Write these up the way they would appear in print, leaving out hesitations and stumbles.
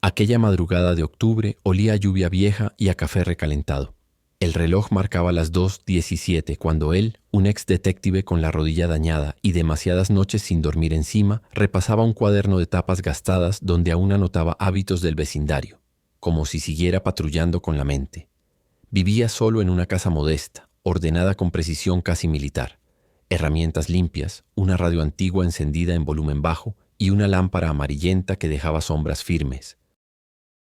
Aquella madrugada de octubre olía a lluvia vieja y a café recalentado. El reloj marcaba las 2:17 cuando él, un ex detective con la rodilla dañada y demasiadas noches sin dormir encima, repasaba un cuaderno de tapas gastadas donde aún anotaba hábitos del vecindario, como si siguiera patrullando con la mente. Vivía solo en una casa modesta, ordenada con precisión casi militar. Herramientas limpias, una radio antigua encendida en volumen bajo y una lámpara amarillenta que dejaba sombras firmes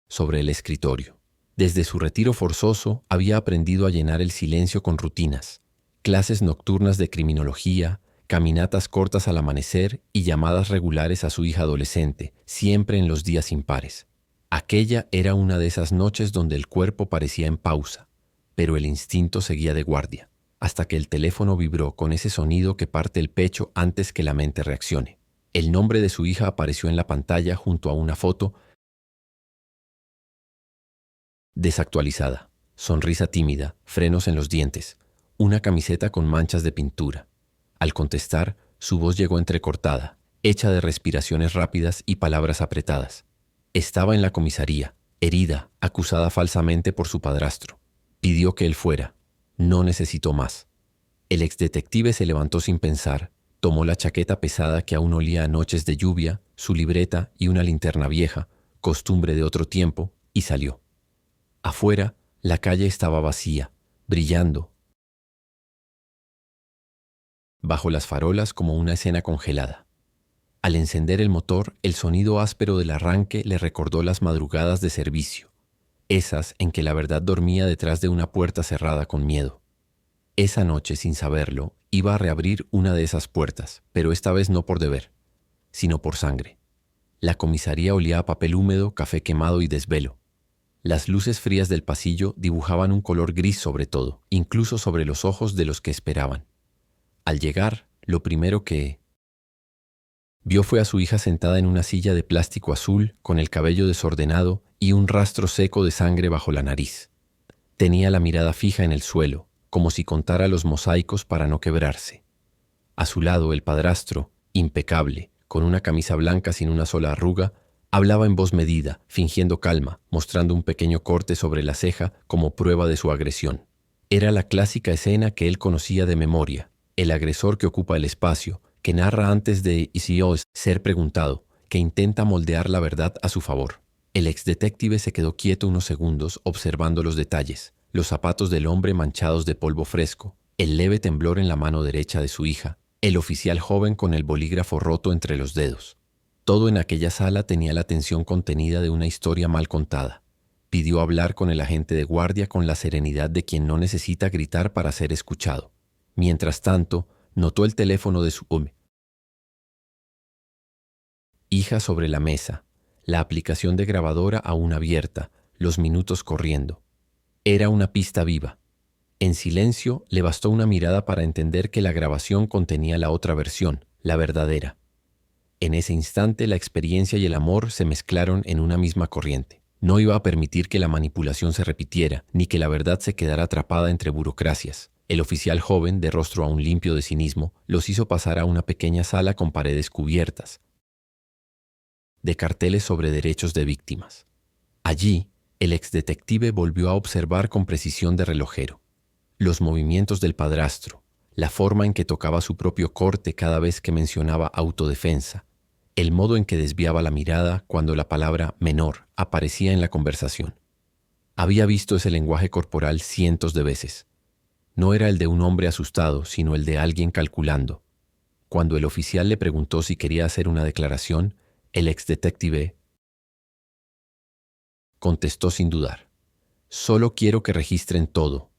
sobre el escritorio. Desde su retiro forzoso había aprendido a llenar el silencio con rutinas, clases nocturnas de criminología, caminatas cortas al amanecer y llamadas regulares a su hija adolescente, siempre en los días impares. Aquella era una de esas noches donde el cuerpo parecía en pausa, pero el instinto seguía de guardia, hasta que el teléfono vibró con ese sonido que parte el pecho antes que la mente reaccione. El nombre de su hija apareció en la pantalla junto a una foto desactualizada, sonrisa tímida, frenos en los dientes, una camiseta con manchas de pintura. Al contestar, su voz llegó entrecortada, hecha de respiraciones rápidas y palabras apretadas. Estaba en la comisaría, herida, acusada falsamente por su padrastro. Pidió que él fuera. No necesitó más. El exdetective se levantó sin pensar, tomó la chaqueta pesada que aún olía a noches de lluvia, su libreta y una linterna vieja, costumbre de otro tiempo, y salió. Afuera, la calle estaba vacía, brillando bajo las farolas como una escena congelada. Al encender el motor, el sonido áspero del arranque le recordó las madrugadas de servicio, esas en que la verdad dormía detrás de una puerta cerrada con miedo. Esa noche, sin saberlo, iba a reabrir una de esas puertas, pero esta vez no por deber, sino por sangre. La comisaría olía a papel húmedo, café quemado y desvelo. Las luces frías del pasillo dibujaban un color gris sobre todo, incluso sobre los ojos de los que esperaban. Al llegar, lo primero que vio fue a su hija sentada en una silla de plástico azul, con el cabello desordenado y un rastro seco de sangre bajo la nariz. Tenía la mirada fija en el suelo, como si contara los mosaicos para no quebrarse. A su lado, el padrastro, impecable, con una camisa blanca sin una sola arruga, hablaba en voz medida, fingiendo calma, mostrando un pequeño corte sobre la ceja como prueba de su agresión. Era la clásica escena que él conocía de memoria, el agresor que ocupa el espacio, que narra antes de ser preguntado, que intenta moldear la verdad a su favor. El exdetective se quedó quieto unos segundos observando los detalles, los zapatos del hombre manchados de polvo fresco, el leve temblor en la mano derecha de su hija, el oficial joven con el bolígrafo roto entre los dedos. Todo en aquella sala tenía la tensión contenida de una historia mal contada. Pidió hablar con el agente de guardia con la serenidad de quien no necesita gritar para ser escuchado. Mientras tanto, notó el teléfono de su hija sobre la mesa, la aplicación de grabadora aún abierta, los minutos corriendo. Era una pista viva. En silencio, le bastó una mirada para entender que la grabación contenía la otra versión, la verdadera. En ese instante, la experiencia y el amor se mezclaron en una misma corriente. No iba a permitir que la manipulación se repitiera, ni que la verdad se quedara atrapada entre burocracias. El oficial joven, de rostro aún limpio de cinismo, los hizo pasar a una pequeña sala con paredes cubiertas de carteles sobre derechos de víctimas. Allí, el exdetective volvió a observar con precisión de relojero los movimientos del padrastro, la forma en que tocaba su propio corte cada vez que mencionaba autodefensa, el modo en que desviaba la mirada cuando la palabra menor aparecía en la conversación. Había visto ese lenguaje corporal cientos de veces. No era el de un hombre asustado, sino el de alguien calculando. Cuando el oficial le preguntó si quería hacer una declaración, el exdetective contestó sin dudar: «Solo quiero que registren todo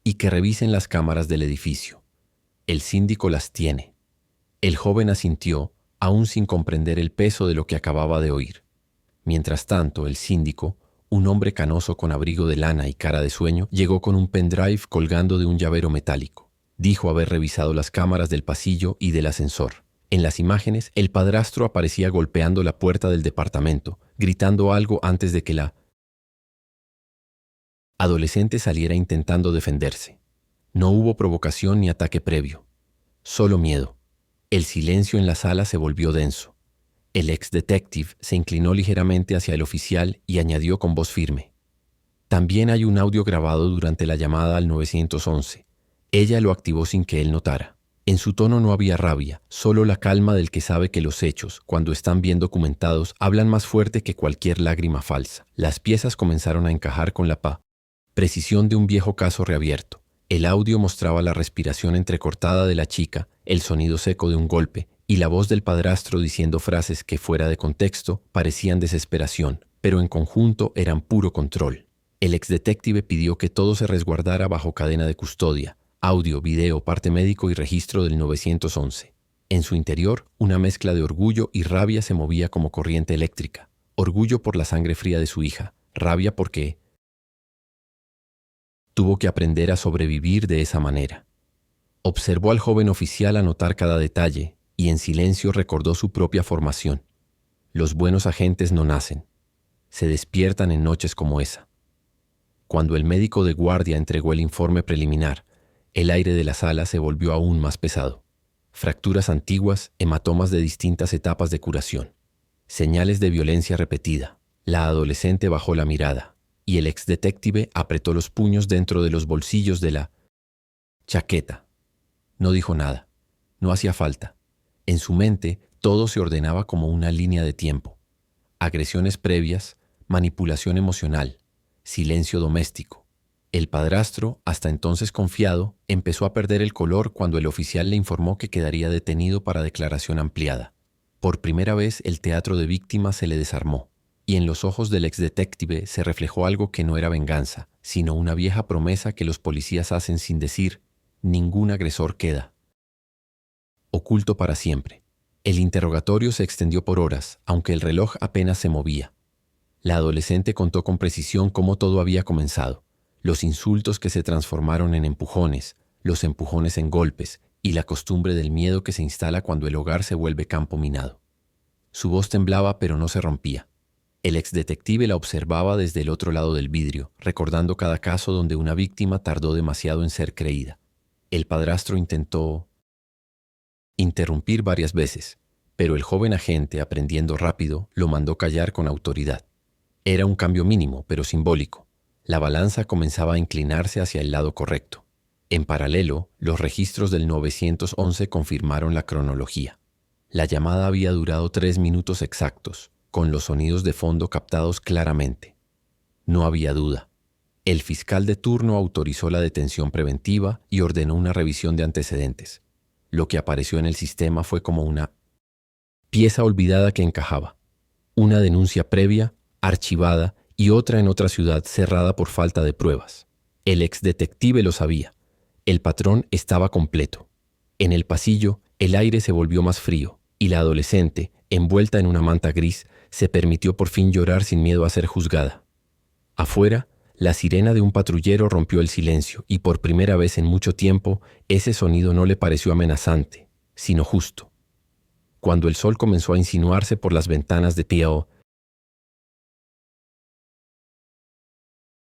y que revisen las cámaras del edificio. El síndico las tiene». El joven asintió, aún sin comprender el peso de lo que acababa de oír. Mientras tanto, el síndico, un hombre canoso con abrigo de lana y cara de sueño, llegó con un pendrive colgando de un llavero metálico. Dijo haber revisado las cámaras del pasillo y del ascensor. En las imágenes, el padrastro aparecía golpeando la puerta del departamento, gritando algo antes de que la adolescente saliera intentando defenderse. No hubo provocación ni ataque previo, solo miedo. El silencio en la sala se volvió denso. El ex detective se inclinó ligeramente hacia el oficial y añadió con voz firme: también hay un audio grabado durante la llamada al 911. Ella lo activó sin que él notara. En su tono no había rabia, solo la calma del que sabe que los hechos, cuando están bien documentados, hablan más fuerte que cualquier lágrima falsa. Las piezas comenzaron a encajar con la precisión de un viejo caso reabierto. El audio mostraba la respiración entrecortada de la chica, el sonido seco de un golpe y la voz del padrastro diciendo frases que, fuera de contexto, parecían desesperación, pero en conjunto eran puro control. El exdetective pidió que todo se resguardara bajo cadena de custodia: audio, video, parte médico y registro del 911. En su interior, una mezcla de orgullo y rabia se movía como corriente eléctrica. Orgullo por la sangre fría de su hija, rabia porque tuvo que aprender a sobrevivir de esa manera. Observó al joven oficial anotar cada detalle y en silencio recordó su propia formación. Los buenos agentes no nacen, se despiertan en noches como esa. Cuando el médico de guardia entregó el informe preliminar, el aire de la sala se volvió aún más pesado. Fracturas antiguas, hematomas de distintas etapas de curación, señales de violencia repetida. La adolescente bajó la mirada y el exdetective apretó los puños dentro de los bolsillos de la chaqueta. No dijo nada. No hacía falta. En su mente todo se ordenaba como una línea de tiempo. Agresiones previas, manipulación emocional, silencio doméstico. El padrastro, hasta entonces confiado, empezó a perder el color cuando el oficial le informó que quedaría detenido para declaración ampliada. Por primera vez el teatro de víctimas se le desarmó, y en los ojos del exdetective se reflejó algo que no era venganza, sino una vieja promesa que los policías hacen sin decir: ningún agresor queda oculto para siempre. El interrogatorio se extendió por horas, aunque el reloj apenas se movía. La adolescente contó con precisión cómo todo había comenzado: los insultos que se transformaron en empujones, los empujones en golpes y la costumbre del miedo que se instala cuando el hogar se vuelve campo minado. Su voz temblaba pero no se rompía. El exdetective la observaba desde el otro lado del vidrio, recordando cada caso donde una víctima tardó demasiado en ser creída. El padrastro intentó interrumpir varias veces, pero el joven agente, aprendiendo rápido, lo mandó callar con autoridad. Era un cambio mínimo, pero simbólico. La balanza comenzaba a inclinarse hacia el lado correcto. En paralelo, los registros del 911 confirmaron la cronología. La llamada había durado 3 minutos exactos, con los sonidos de fondo captados claramente. No había duda. El fiscal de turno autorizó la detención preventiva y ordenó una revisión de antecedentes. Lo que apareció en el sistema fue como una pieza olvidada que encajaba. Una denuncia previa, archivada, y otra en otra ciudad cerrada por falta de pruebas. El exdetective lo sabía. El patrón estaba completo. En el pasillo, el aire se volvió más frío, y la adolescente, envuelta en una manta gris, se permitió por fin llorar sin miedo a ser juzgada. Afuera, la sirena de un patrullero rompió el silencio, y por primera vez en mucho tiempo, ese sonido no le pareció amenazante, sino justo. Cuando el sol comenzó a insinuarse por las ventanas de P.O.,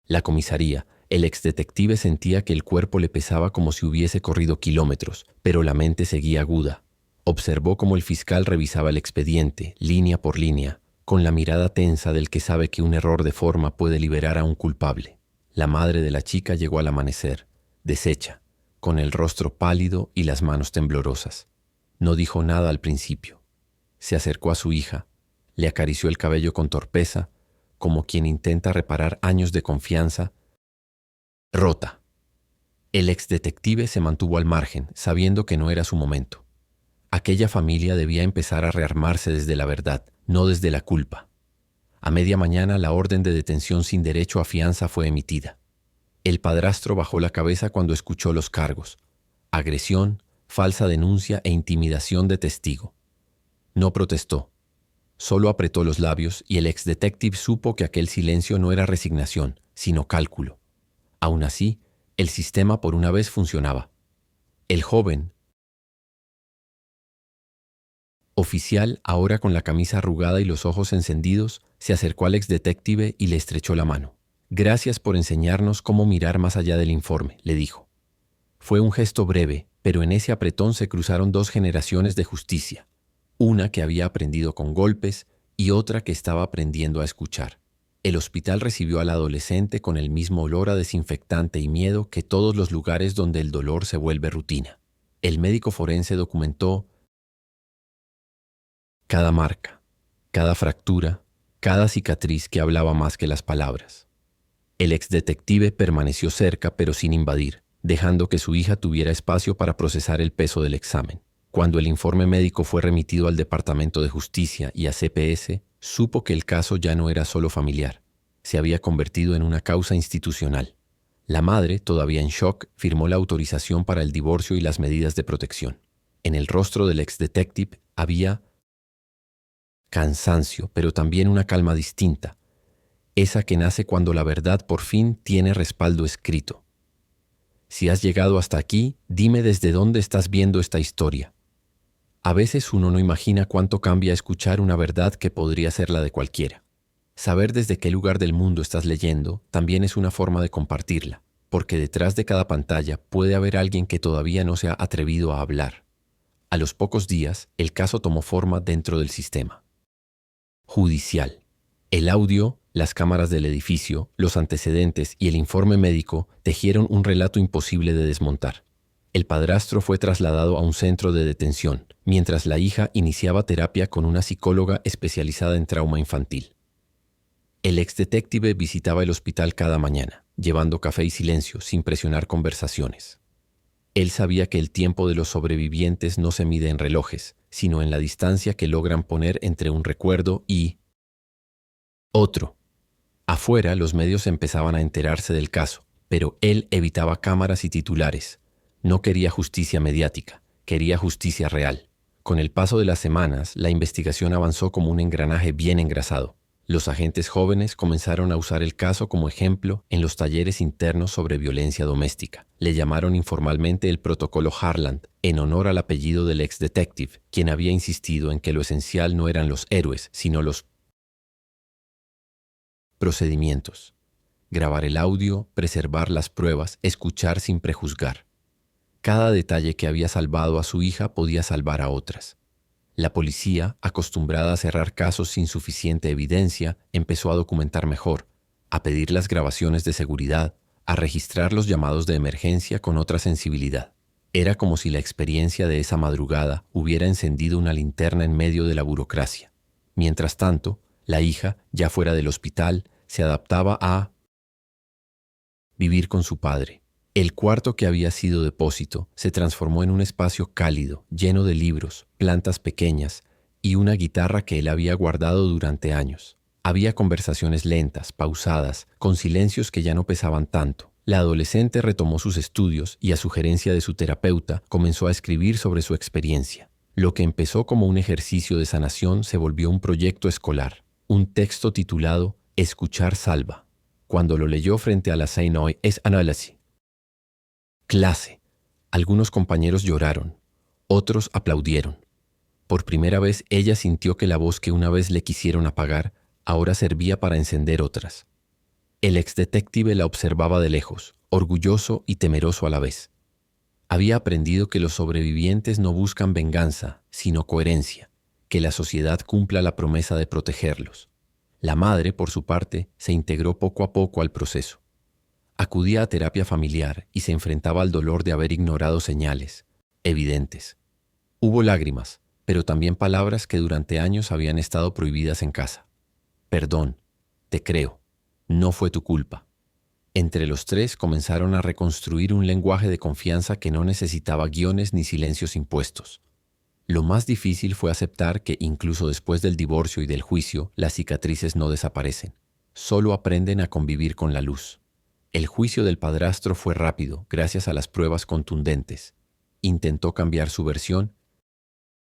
la comisaría, el exdetective sentía que el cuerpo le pesaba como si hubiese corrido kilómetros, pero la mente seguía aguda. Observó cómo el fiscal revisaba el expediente, línea por línea, con la mirada tensa del que sabe que un error de forma puede liberar a un culpable. La madre de la chica llegó al amanecer, deshecha, con el rostro pálido y las manos temblorosas. No dijo nada al principio. Se acercó a su hija, le acarició el cabello con torpeza, como quien intenta reparar años de confianza rota. El exdetective se mantuvo al margen, sabiendo que no era su momento. Aquella familia debía empezar a rearmarse desde la verdad, no desde la culpa. A media mañana la orden de detención sin derecho a fianza fue emitida. El padrastro bajó la cabeza cuando escuchó los cargos: agresión, falsa denuncia e intimidación de testigo. No protestó. Solo apretó los labios y el exdetective supo que aquel silencio no era resignación, sino cálculo. Aún así, el sistema por una vez funcionaba. El joven oficial, ahora con la camisa arrugada y los ojos encendidos, se acercó al exdetective y le estrechó la mano. «Gracias por enseñarnos cómo mirar más allá del informe», le dijo. Fue un gesto breve, pero en ese apretón se cruzaron 2 generaciones de justicia. una que había aprendido con golpes y otra que estaba aprendiendo a escuchar. El hospital recibió al adolescente con el mismo olor a desinfectante y miedo que todos los lugares donde el dolor se vuelve rutina. El médico forense documentó cada marca, cada fractura, cada cicatriz que hablaba más que las palabras. El exdetective permaneció cerca pero sin invadir, dejando que su hija tuviera espacio para procesar el peso del examen. Cuando el informe médico fue remitido al Departamento de Justicia y a CPS, supo que el caso ya no era solo familiar. Se había convertido en una causa institucional. La madre, todavía en shock, firmó la autorización para el divorcio y las medidas de protección. En el rostro del exdetective había cansancio, pero también una calma distinta, esa que nace cuando la verdad por fin tiene respaldo escrito. Si has llegado hasta aquí, dime desde dónde estás viendo esta historia. A veces uno no imagina cuánto cambia escuchar una verdad que podría ser la de cualquiera. Saber desde qué lugar del mundo estás leyendo también es una forma de compartirla, porque detrás de cada pantalla puede haber alguien que todavía no se ha atrevido a hablar. A los pocos días, el caso tomó forma dentro del sistema judicial. El audio, las cámaras del edificio, los antecedentes y el informe médico tejieron un relato imposible de desmontar. El padrastro fue trasladado a un centro de detención, mientras la hija iniciaba terapia con una psicóloga especializada en trauma infantil. El exdetective visitaba el hospital cada mañana, llevando café y silencio, sin presionar conversaciones. Él sabía que el tiempo de los sobrevivientes no se mide en relojes, sino en la distancia que logran poner entre un recuerdo y otro. Afuera, los medios empezaban a enterarse del caso, pero él evitaba cámaras y titulares. No quería justicia mediática, quería justicia real. Con el paso de las semanas, la investigación avanzó como un engranaje bien engrasado. Los agentes jóvenes comenzaron a usar el caso como ejemplo en los talleres internos sobre violencia doméstica. Le llamaron informalmente el protocolo Harland, en honor al apellido del ex-detective, quien había insistido en que lo esencial no eran los héroes, sino los procedimientos. Grabar el audio, preservar las pruebas, escuchar sin prejuzgar. Cada detalle que había salvado a su hija podía salvar a otras. La policía, acostumbrada a cerrar casos sin suficiente evidencia, empezó a documentar mejor, a pedir las grabaciones de seguridad, a registrar los llamados de emergencia con otra sensibilidad. Era como si la experiencia de esa madrugada hubiera encendido una linterna en medio de la burocracia. Mientras tanto, la hija, ya fuera del hospital, se adaptaba a vivir con su padre. El cuarto que había sido depósito se transformó en un espacio cálido, lleno de libros, plantas pequeñas y una guitarra que él había guardado durante años. Había conversaciones lentas, pausadas, con silencios que ya no pesaban tanto. La adolescente retomó sus estudios y, a sugerencia de su terapeuta, comenzó a escribir sobre su experiencia. Lo que empezó como un ejercicio de sanación se volvió un proyecto escolar, un texto titulado Escuchar salva. Cuando lo leyó frente a la Sainoy es análisis. Clase. Algunos compañeros lloraron, otros aplaudieron. Por primera vez ella sintió que la voz que una vez le quisieron apagar, ahora servía para encender otras. El exdetective la observaba de lejos, orgulloso y temeroso a la vez. Había aprendido que los sobrevivientes no buscan venganza, sino coherencia, que la sociedad cumpla la promesa de protegerlos. La madre, por su parte, se integró poco a poco al proceso. Acudía a terapia familiar y se enfrentaba al dolor de haber ignorado señales evidentes. Hubo lágrimas, pero también palabras que durante años habían estado prohibidas en casa. Perdón, te creo, no fue tu culpa. Entre los tres comenzaron a reconstruir un lenguaje de confianza que no necesitaba guiones ni silencios impuestos. Lo más difícil fue aceptar que incluso después del divorcio y del juicio, las cicatrices no desaparecen. Solo aprenden a convivir con la luz. El juicio del padrastro fue rápido, gracias a las pruebas contundentes. Intentó cambiar su versión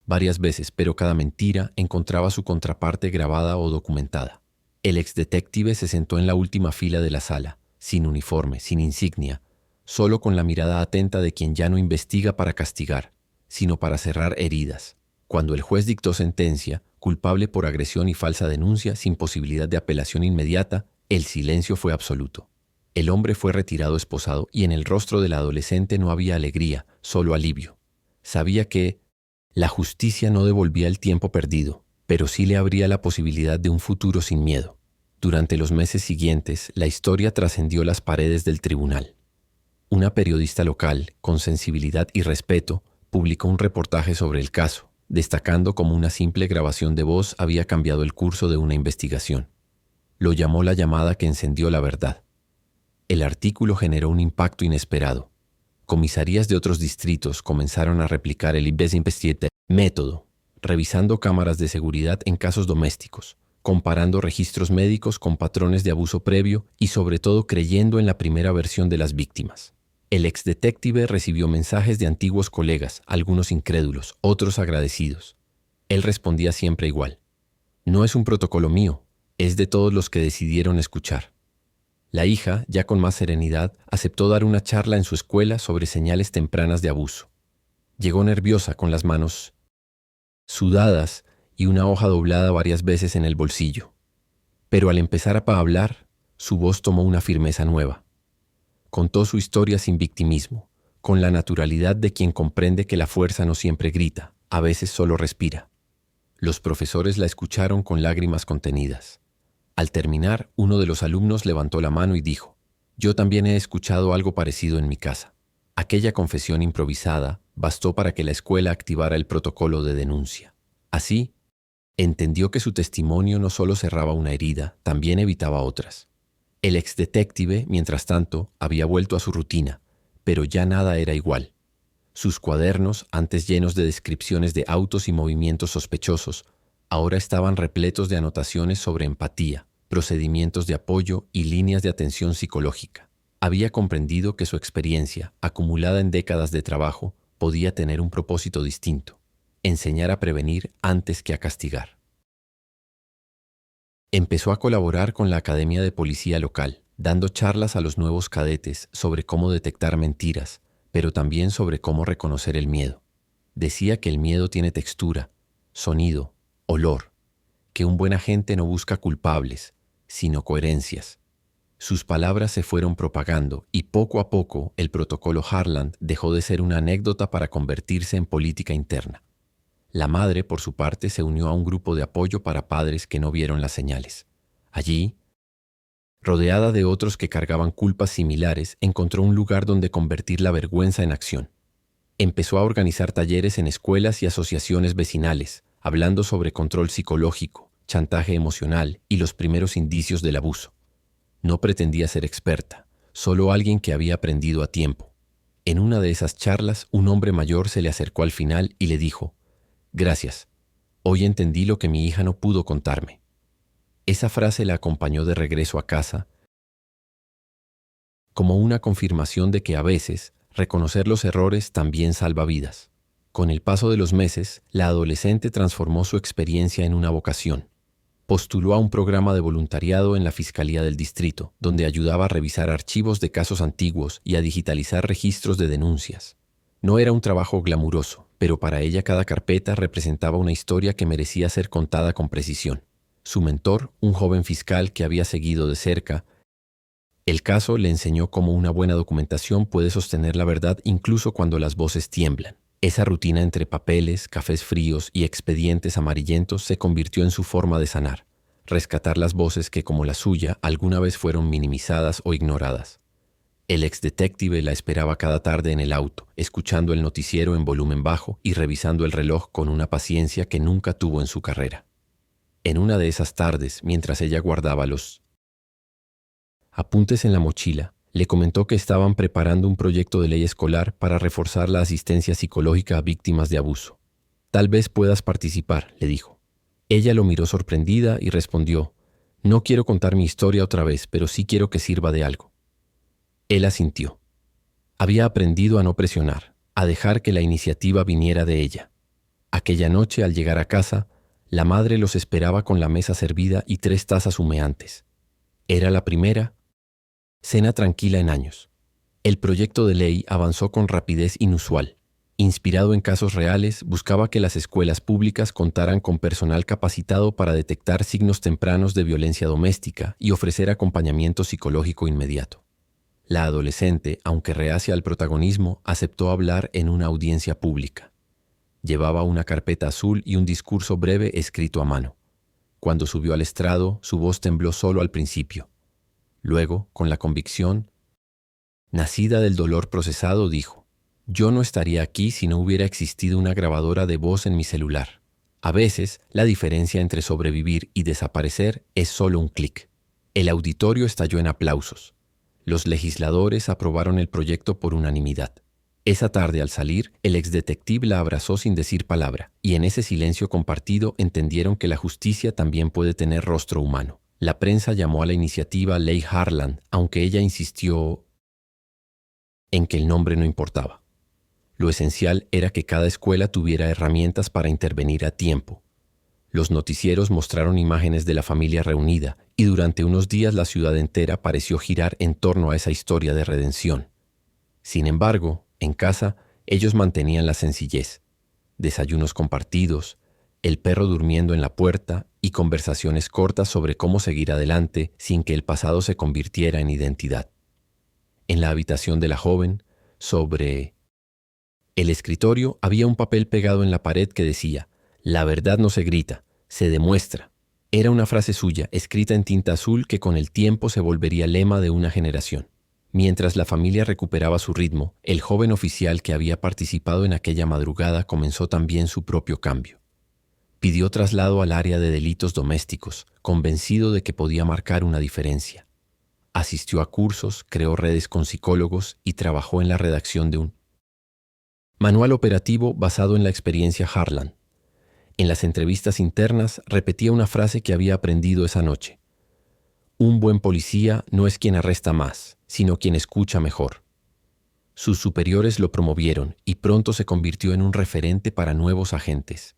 varias veces, pero cada mentira encontraba su contraparte grabada o documentada. El exdetective se sentó en la última fila de la sala, sin uniforme, sin insignia, solo con la mirada atenta de quien ya no investiga para castigar, sino para cerrar heridas. Cuando el juez dictó sentencia, culpable por agresión y falsa denuncia, sin posibilidad de apelación inmediata, el silencio fue absoluto. El hombre fue retirado esposado y en el rostro del adolescente no había alegría, solo alivio. Sabía que La justicia no devolvía el tiempo perdido, pero sí le abría la posibilidad de un futuro sin miedo. Durante los meses siguientes, la historia trascendió las paredes del tribunal. Una periodista local, con sensibilidad y respeto, publicó un reportaje sobre el caso, destacando cómo una simple grabación de voz había cambiado el curso de una investigación. Lo llamó la llamada que encendió la verdad. El artículo generó un impacto inesperado. Comisarías de otros distritos comenzaron a replicar el Investigate método, revisando cámaras de seguridad en casos domésticos, comparando registros médicos con patrones de abuso previo y sobre todo creyendo en la primera versión de las víctimas. El exdetective recibió mensajes de antiguos colegas, algunos incrédulos, otros agradecidos. Él respondía siempre igual. No es un protocolo mío, es de todos los que decidieron escuchar. La hija, ya con más serenidad, aceptó dar una charla en su escuela sobre señales tempranas de abuso. Llegó nerviosa, con las manos sudadas y una hoja doblada varias veces en el bolsillo. Pero al empezar a hablar, su voz tomó una firmeza nueva. Contó su historia sin victimismo, con la naturalidad de quien comprende que la fuerza no siempre grita, a veces solo respira. Los profesores la escucharon con lágrimas contenidas. Al terminar, uno de los alumnos levantó la mano y dijo: «Yo también he escuchado algo parecido en mi casa». Aquella confesión improvisada bastó para que la escuela activara el protocolo de denuncia. Así, entendió que su testimonio no solo cerraba una herida, también evitaba otras. El exdetective, mientras tanto, había vuelto a su rutina, pero ya nada era igual. Sus cuadernos, antes llenos de descripciones de autos y movimientos sospechosos, ahora estaban repletos de anotaciones sobre empatía, procedimientos de apoyo y líneas de atención psicológica. Había comprendido que su experiencia, acumulada en décadas de trabajo, podía tener un propósito distinto: enseñar a prevenir antes que a castigar. Empezó a colaborar con la Academia de Policía local, dando charlas a los nuevos cadetes sobre cómo detectar mentiras, pero también sobre cómo reconocer el miedo. Decía que el miedo tiene textura, sonido, olor, que un buen agente no busca culpables, sino coherencias. Sus palabras se fueron propagando y poco a poco el protocolo Harland dejó de ser una anécdota para convertirse en política interna. La madre, por su parte, se unió a un grupo de apoyo para padres que no vieron las señales. Allí, rodeada de otros que cargaban culpas similares, encontró un lugar donde convertir la vergüenza en acción. Empezó a organizar talleres en escuelas y asociaciones vecinales, hablando sobre control psicológico, chantaje emocional y los primeros indicios del abuso. No pretendía ser experta, solo alguien que había aprendido a tiempo. En una de esas charlas, un hombre mayor se le acercó al final y le dijo: «Gracias, hoy entendí lo que mi hija no pudo contarme». Esa frase la acompañó de regreso a casa como una confirmación de que a veces reconocer los errores también salva vidas. Con el paso de los meses, la adolescente transformó su experiencia en una vocación. Postuló a un programa de voluntariado en la Fiscalía del Distrito, donde ayudaba a revisar archivos de casos antiguos y a digitalizar registros de denuncias. No era un trabajo glamuroso, pero para ella cada carpeta representaba una historia que merecía ser contada con precisión. Su mentor, un joven fiscal que había seguido de cerca el caso, le enseñó cómo una buena documentación puede sostener la verdad incluso cuando las voces tiemblan. Esa rutina entre papeles, cafés fríos y expedientes amarillentos se convirtió en su forma de sanar, rescatar las voces que, como la suya, alguna vez fueron minimizadas o ignoradas. El exdetective la esperaba cada tarde en el auto, escuchando el noticiero en volumen bajo y revisando el reloj con una paciencia que nunca tuvo en su carrera. En una de esas tardes, mientras ella guardaba los apuntes en la mochila, le comentó que estaban preparando un proyecto de ley escolar para reforzar la asistencia psicológica a víctimas de abuso. «Tal vez puedas participar», le dijo. Ella lo miró sorprendida y respondió: «No quiero contar mi historia otra vez, pero sí quiero que sirva de algo». Él asintió. Había aprendido a no presionar, a dejar que la iniciativa viniera de ella. Aquella noche, al llegar a casa, la madre los esperaba con la mesa servida y 3 tazas humeantes. Era la primera cena tranquila en años. El proyecto de ley avanzó con rapidez inusual. Inspirado en casos reales, buscaba que las escuelas públicas contaran con personal capacitado para detectar signos tempranos de violencia doméstica y ofrecer acompañamiento psicológico inmediato. La adolescente, aunque reacia al protagonismo, aceptó hablar en una audiencia pública. Llevaba una carpeta azul y un discurso breve escrito a mano. Cuando subió al estrado, su voz tembló solo al principio. Luego, con la convicción nacida del dolor procesado, dijo: «Yo no estaría aquí si no hubiera existido una grabadora de voz en mi celular. A veces, la diferencia entre sobrevivir y desaparecer es solo un clic». El auditorio estalló en aplausos. Los legisladores aprobaron el proyecto por unanimidad. Esa tarde, al salir, el exdetective la abrazó sin decir palabra, y en ese silencio compartido entendieron que la justicia también puede tener rostro humano. La prensa llamó a la iniciativa Ley Harlan, aunque ella insistió en que el nombre no importaba. Lo esencial era que cada escuela tuviera herramientas para intervenir a tiempo. Los noticieros mostraron imágenes de la familia reunida, y durante unos días la ciudad entera pareció girar en torno a esa historia de redención. Sin embargo, en casa, ellos mantenían la sencillez: desayunos compartidos, el perro durmiendo en la puerta y conversaciones cortas sobre cómo seguir adelante sin que el pasado se convirtiera en identidad. En la habitación de la joven, sobre el escritorio, había un papel pegado en la pared que decía: «La verdad no se grita, se demuestra». Era una frase suya, escrita en tinta azul, que con el tiempo se volvería lema de una generación. Mientras la familia recuperaba su ritmo, el joven oficial que había participado en aquella madrugada comenzó también su propio cambio. Pidió traslado al área de delitos domésticos, convencido de que podía marcar una diferencia. Asistió a cursos, creó redes con psicólogos y trabajó en la redacción de un manual operativo basado en la experiencia Harlan. En las entrevistas internas repetía una frase que había aprendido esa noche: «Un buen policía no es quien arresta más, sino quien escucha mejor». Sus superiores lo promovieron y pronto se convirtió en un referente para nuevos agentes.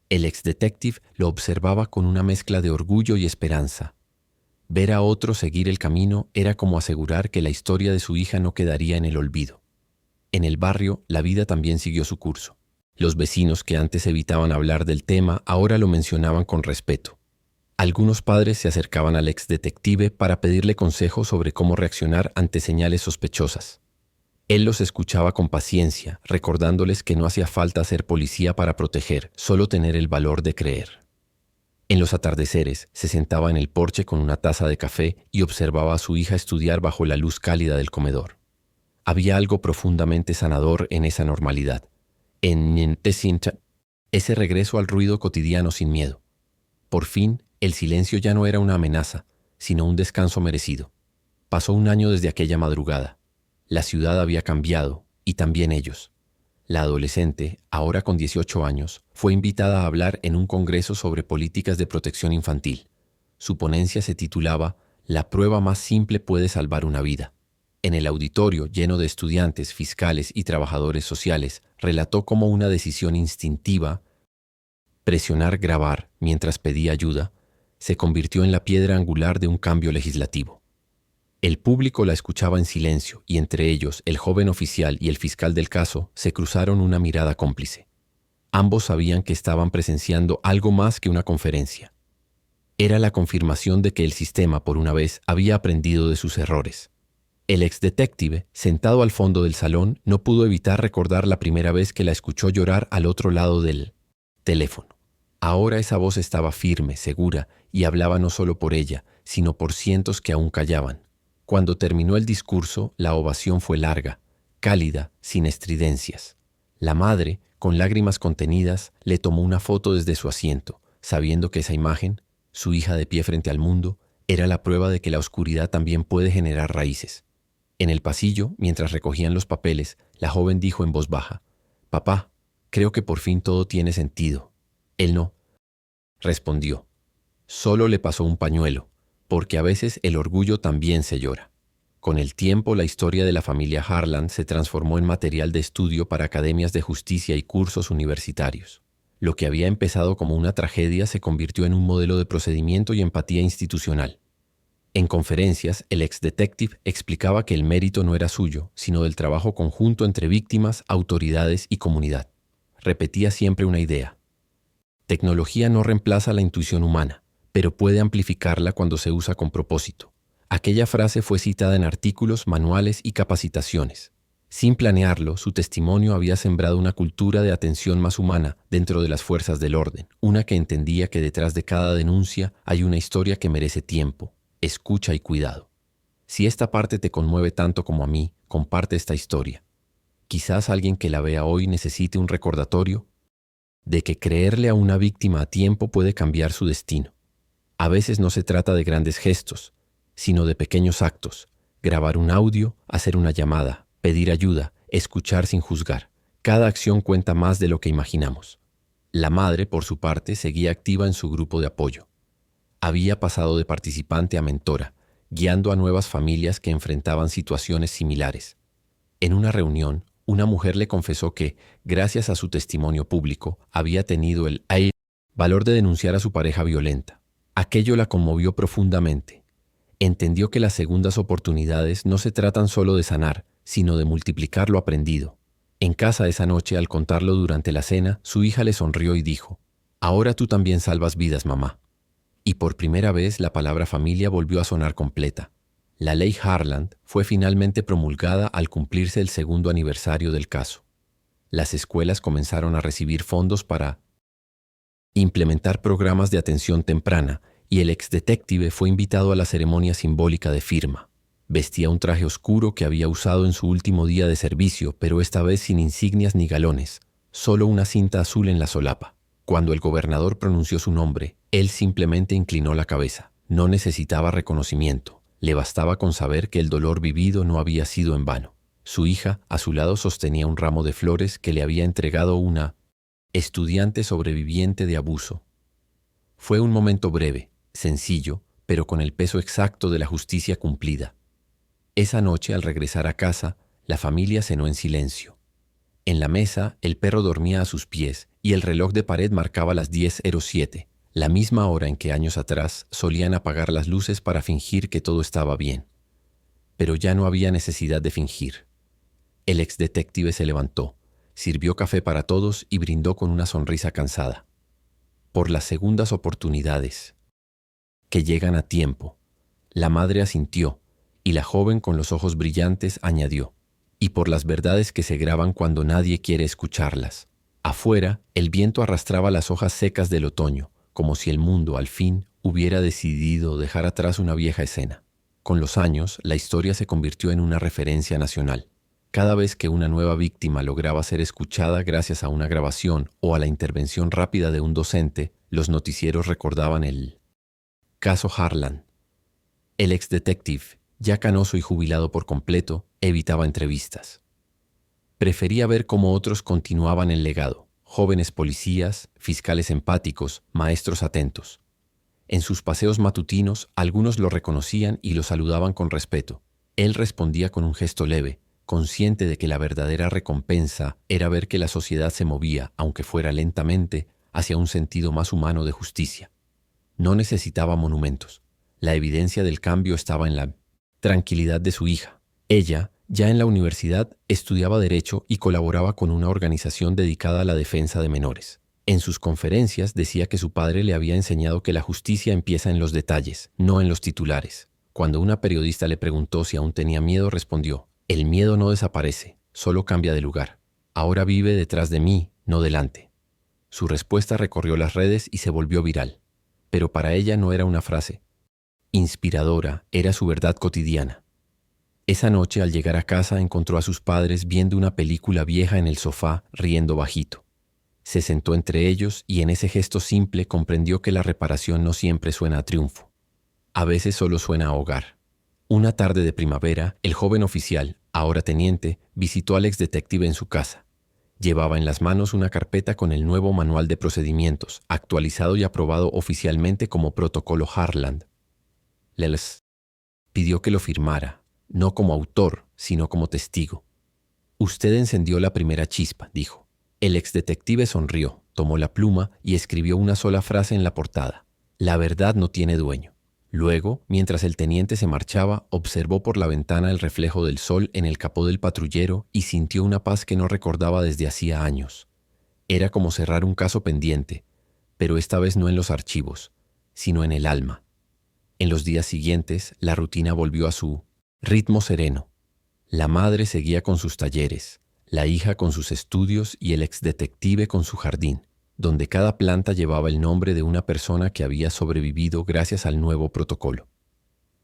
El exdetective lo observaba con una mezcla de orgullo y esperanza. Ver a otro seguir el camino era como asegurar que la historia de su hija no quedaría en el olvido. En el barrio, la vida también siguió su curso. Los vecinos, que antes evitaban hablar del tema, ahora lo mencionaban con respeto. Algunos padres se acercaban al exdetective para pedirle consejos sobre cómo reaccionar ante señales sospechosas. Él los escuchaba con paciencia, recordándoles que no hacía falta ser policía para proteger, solo tener el valor de creer. En los atardeceres, se sentaba en el porche con una taza de café y observaba a su hija estudiar bajo la luz cálida del comedor. Había algo profundamente sanador en esa normalidad, en ese regreso al ruido cotidiano sin miedo. Por fin, el silencio ya no era una amenaza, sino un descanso merecido. Pasó un año desde aquella madrugada. La ciudad había cambiado, y también ellos. La adolescente, ahora con 18 años, fue invitada a hablar en un congreso sobre políticas de protección infantil. Su ponencia se titulaba «La prueba más simple puede salvar una vida». En el auditorio, lleno de estudiantes, fiscales y trabajadores sociales, relató cómo una decisión instintiva, presionar grabar mientras pedía ayuda, se convirtió en la piedra angular de un cambio legislativo. El público la escuchaba en silencio y entre ellos el joven oficial y el fiscal del caso se cruzaron una mirada cómplice. Ambos sabían que estaban presenciando algo más que una conferencia. Era la confirmación de que el sistema, por una vez, había aprendido de sus errores. El exdetective, sentado al fondo del salón, no pudo evitar recordar la primera vez que la escuchó llorar al otro lado del teléfono. Ahora esa voz estaba firme, segura, y hablaba no solo por ella, sino por cientos que aún callaban. Cuando terminó el discurso, la ovación fue larga, cálida, sin estridencias. La madre, con lágrimas contenidas, le tomó una foto desde su asiento, sabiendo que esa imagen, su hija de pie frente al mundo, era la prueba de que la oscuridad también puede generar raíces. En el pasillo, mientras recogían los papeles, la joven dijo en voz baja: «Papá, creo que por fin todo tiene sentido». Él no respondió. Solo le pasó un pañuelo, porque a veces el orgullo también se llora. Con el tiempo, la historia de la familia Harlan se transformó en material de estudio para academias de justicia y cursos universitarios. Lo que había empezado como una tragedia se convirtió en un modelo de procedimiento y empatía institucional. En conferencias, el exdetective explicaba que el mérito no era suyo, sino del trabajo conjunto entre víctimas, autoridades y comunidad. Repetía siempre una idea: tecnología no reemplaza la intuición humana, pero puede amplificarla cuando se usa con propósito. Aquella frase fue citada en artículos, manuales y capacitaciones. Sin planearlo, su testimonio había sembrado una cultura de atención más humana dentro de las fuerzas del orden, una que entendía que detrás de cada denuncia hay una historia que merece tiempo, escucha y cuidado. Si esta parte te conmueve tanto como a mí, comparte esta historia. Quizás alguien que la vea hoy necesite un recordatorio de que creerle a una víctima a tiempo puede cambiar su destino. A veces no se trata de grandes gestos, sino de pequeños actos: grabar un audio, hacer una llamada, pedir ayuda, escuchar sin juzgar. Cada acción cuenta más de lo que imaginamos. La madre, por su parte, seguía activa en su grupo de apoyo. Había pasado de participante a mentora, guiando a nuevas familias que enfrentaban situaciones similares. En una reunión, una mujer le confesó que, gracias a su testimonio público, había tenido el valor de denunciar a su pareja violenta. Aquello la conmovió profundamente. Entendió que las segundas oportunidades no se tratan solo de sanar, sino de multiplicar lo aprendido. En casa esa noche, al contarlo durante la cena, su hija le sonrió y dijo: «Ahora tú también salvas vidas, mamá». Y por primera vez la palabra familia volvió a sonar completa. La ley Harland fue finalmente promulgada al cumplirse el segundo aniversario del caso. Las escuelas comenzaron a recibir fondos para implementar programas de atención temprana, y el exdetective fue invitado a la ceremonia simbólica de firma. Vestía un traje oscuro que había usado en su último día de servicio, pero esta vez sin insignias ni galones, solo una cinta azul en la solapa. Cuando el gobernador pronunció su nombre, él simplemente inclinó la cabeza. No necesitaba reconocimiento. Le bastaba con saber que el dolor vivido no había sido en vano. Su hija, a su lado, sostenía un ramo de flores que le había entregado una estudiante sobreviviente de abuso. Fue un momento breve, sencillo, pero con el peso exacto de la justicia cumplida. Esa noche, al regresar a casa, la familia cenó en silencio. En la mesa, el perro dormía a sus pies y el reloj de pared marcaba las 10:07, la misma hora en que años atrás solían apagar las luces para fingir que todo estaba bien. Pero ya no había necesidad de fingir. El exdetective se levantó, sirvió café para todos y brindó con una sonrisa cansada. Por las segundas oportunidades, que llegan a tiempo. La madre asintió, y la joven con los ojos brillantes añadió: y por las verdades que se graban cuando nadie quiere escucharlas. Afuera, el viento arrastraba las hojas secas del otoño, como si el mundo, al fin, hubiera decidido dejar atrás una vieja escena. Con los años, la historia se convirtió en una referencia nacional. Cada vez que una nueva víctima lograba ser escuchada gracias a una grabación o a la intervención rápida de un docente, los noticieros recordaban el caso Harland. El exdetective, ya canoso y jubilado por completo, evitaba entrevistas. Prefería ver cómo otros continuaban el legado: jóvenes policías, fiscales empáticos, maestros atentos. En sus paseos matutinos, algunos lo reconocían y lo saludaban con respeto. Él respondía con un gesto leve, consciente de que la verdadera recompensa era ver que la sociedad se movía, aunque fuera lentamente, hacia un sentido más humano de justicia. No necesitaba monumentos. La evidencia del cambio estaba en la tranquilidad de su hija. Ella, ya en la universidad, estudiaba Derecho y colaboraba con una organización dedicada a la defensa de menores. En sus conferencias decía que su padre le había enseñado que la justicia empieza en los detalles, no en los titulares. Cuando una periodista le preguntó si aún tenía miedo, respondió: «El miedo no desaparece, solo cambia de lugar. Ahora vive detrás de mí, no delante». Su respuesta recorrió las redes y se volvió viral. Pero para ella no era una frase inspiradora, era su verdad cotidiana. Esa noche, al llegar a casa, encontró a sus padres viendo una película vieja en el sofá, riendo bajito. Se sentó entre ellos y en ese gesto simple comprendió que la reparación no siempre suena a triunfo. A veces solo suena a hogar. Una tarde de primavera, el joven oficial, ahora teniente, visitó al exdetective en su casa. Llevaba en las manos una carpeta con el nuevo manual de procedimientos, actualizado y aprobado oficialmente como Protocolo Harland. Les pidió que lo firmara, no como autor, sino como testigo. «Usted encendió la primera chispa», dijo. El exdetective sonrió, tomó la pluma y escribió una sola frase en la portada: «La verdad no tiene dueño». Luego, mientras el teniente se marchaba, observó por la ventana el reflejo del sol en el capó del patrullero y sintió una paz que no recordaba desde hacía años. Era como cerrar un caso pendiente, pero esta vez no en los archivos, sino en el alma. En los días siguientes, la rutina volvió a su ritmo sereno. La madre seguía con sus talleres, la hija con sus estudios y el exdetective con su jardín, donde cada planta llevaba el nombre de una persona que había sobrevivido gracias al nuevo protocolo.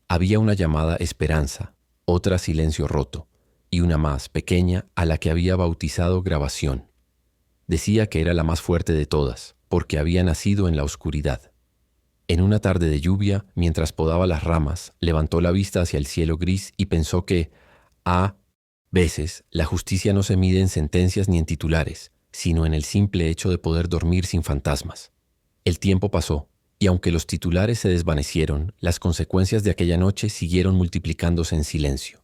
Había una llamada Esperanza, otra Silencio Roto, y una más pequeña a la que había bautizado Grabación. Decía que era la más fuerte de todas, porque había nacido en la oscuridad. En una tarde de lluvia, mientras podaba las ramas, levantó la vista hacia el cielo gris y pensó que, a veces, la justicia no se mide en sentencias ni en titulares, sino en el simple hecho de poder dormir sin fantasmas. El tiempo pasó, y aunque los titulares se desvanecieron, las consecuencias de aquella noche siguieron multiplicándose en silencio.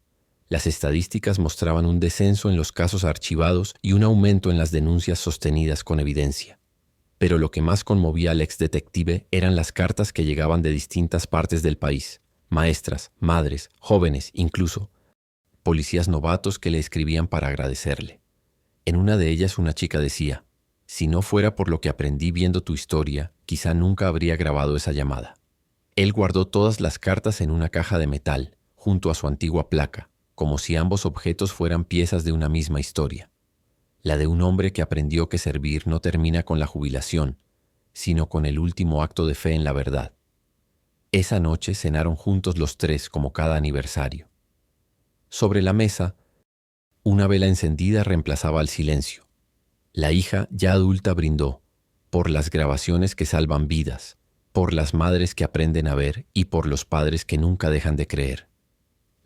Las estadísticas mostraban un descenso en los casos archivados y un aumento en las denuncias sostenidas con evidencia. Pero lo que más conmovía al exdetective eran las cartas que llegaban de distintas partes del país, maestras, madres, jóvenes, incluso policías novatos que le escribían para agradecerle. En una de ellas una chica decía: si no fuera por lo que aprendí viendo tu historia, quizá nunca habría grabado esa llamada. Él guardó todas las cartas en una caja de metal, junto a su antigua placa, como si ambos objetos fueran piezas de una misma historia. La de un hombre que aprendió que servir no termina con la jubilación, sino con el último acto de fe en la verdad. Esa noche cenaron juntos los tres como cada aniversario. Sobre la mesa, una vela encendida reemplazaba al silencio. La hija, ya adulta, brindó por las grabaciones que salvan vidas, por las madres que aprenden a ver y por los padres que nunca dejan de creer.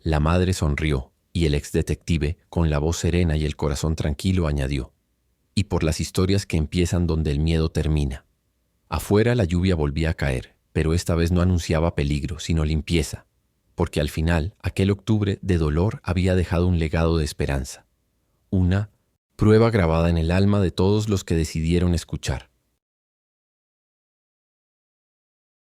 La madre sonrió y el exdetective, con la voz serena y el corazón tranquilo, añadió: y por las historias que empiezan donde el miedo termina. Afuera la lluvia volvía a caer, pero esta vez no anunciaba peligro, sino limpieza, porque al final aquel octubre de dolor había dejado un legado de esperanza. Una prueba grabada en el alma de todos los que decidieron escuchar.